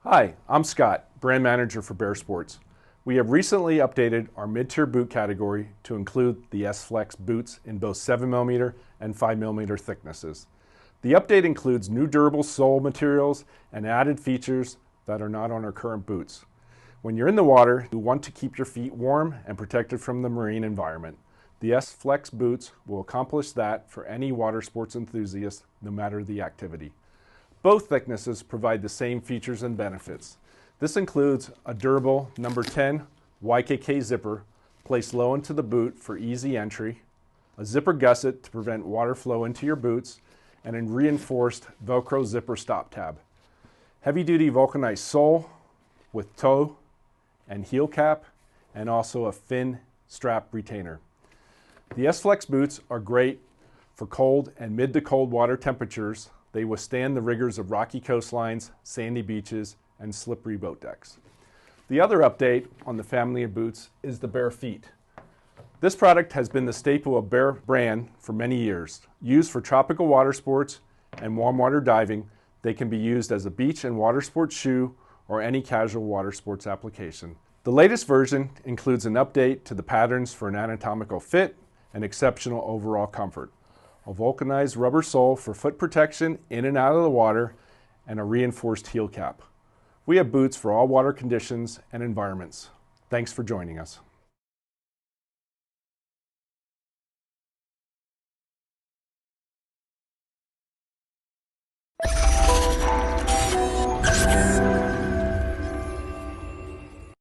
Hi, I'm Scott, brand manager for Bear Sports. We have recently updated our mid-tier boot category to include the S-Flex boots in both 7mm and 5mm thicknesses. The update includes new durable sole materials and added features that are not on our current boots. When you're in the water, you want to keep your feet warm and protected from the marine environment. The S-Flex boots will accomplish that for any water sports enthusiast, no matter the activity. Both thicknesses provide the same features and benefits. This includes a durable number 10 YKK zipper placed low into the boot for easy entry, a zipper gusset to prevent water flow into your boots, and a reinforced Velcro zipper stop tab. Heavy-duty vulcanized sole with toe and heel cap, and also a fin strap retainer. The S-Flex boots are great for cold and mid to cold water temperatures. They withstand the rigors of rocky coastlines, sandy beaches, and slippery boat decks. The other update on the family of boots is the Bear Feet. This product has been the staple of Bear brand for many years. Used for tropical water sports and warm water diving, they can be used as a beach and water sports shoe or any casual water sports application. The latest version includes an update to the patterns for an anatomical fit and exceptional overall comfort. A vulcanized rubber sole for foot protection in and out of the water, and a reinforced heel cap. We have boots for all water conditions and environments. Thanks for joining us.